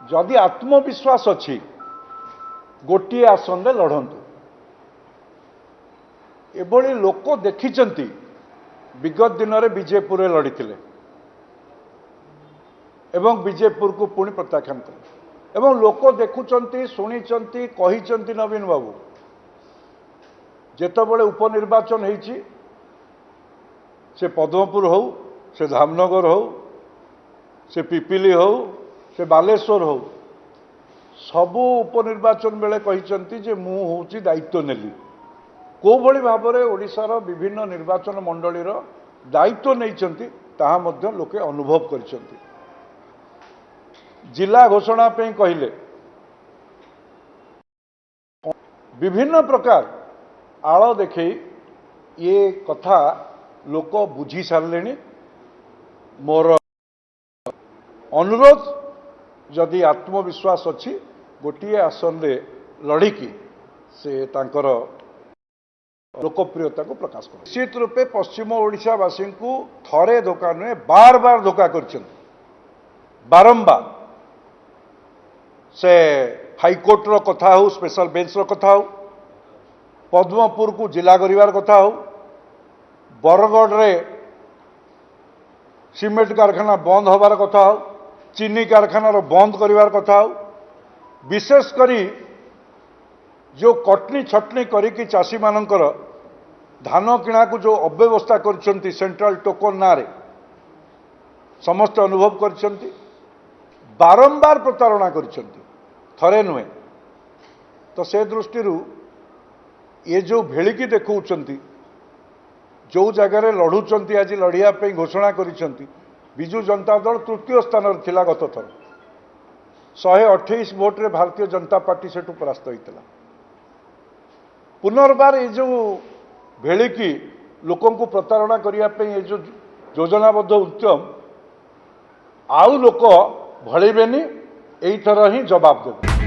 जदि आत्मविश्वास अच्छी गोटे आसन में लड़तु एभली लोक देखी विगत दिन में बीजेपुर लड़ी एवं बीजेपुर को पुणी प्रत्याख्यान कले एवं लोक देखुंट शुणी कही नवीन बाबू जेतबले उपनिर्वाचन होइछि से पद्मपुर हो से धामनगर हो से पिपिली हो से बालेश्वर हो सबू उपनिर्वाचन बेले कही जे मु होउछि दायित्व नेली को भली भाबरे ओडिशार विभिन्न निर्वाचन मंडलीर दायित्व नैचंती ताहा मध्य लोके अनुभव करिसंती। जिला घोषणा पे कहिले विभिन्न प्रकार आड़ देखे ये कथा लोक बुझी सारे मोर अनुरोध जदि आत्मविश्वास अच्छी गोटे आसन रे लड़िकी से तांकर लोकप्रियता को प्रकाश कर निश्चित रूपे पश्चिम ओडिशावासी को थरे धोखा नुहे बार बार धोखा कर बारंबार से हाईकोर्टर कथा हो स्पेशल बेंच कथा हो पद्मपुर को जिला करिवार कथा हो बरगढ़ रे सीमेंट कारखाना बंद होबार कथा हो चीनी कारखाना बंद करिवार कथा हो विशेष करी जो कटनी छटनी करिकी चाषी मानकर धान किणा को जो अव्यवस्था कर सेंट्रल टोकन ना रे समस्त अनुभव कर बारंबार प्रतारणा कर थरे नुहे तो से दृष्टि ये जो भेलिकी देखौଛନ୍ତି जो जगार लड़ुंट आज लड़िया घोषणा करिसेंती विजु जनता दल तृतीय स्थान थिला गत थर 128 भोट रे भारतीय जनता पार्टी सेठू परास्त होता पुनर्बार ये जो भेलिकी लोकों को प्रतारणा करने ये जो योजनाबद्ध उद्यम आउ लोक भड़ेबेनी एई थर ही जवाब देबे।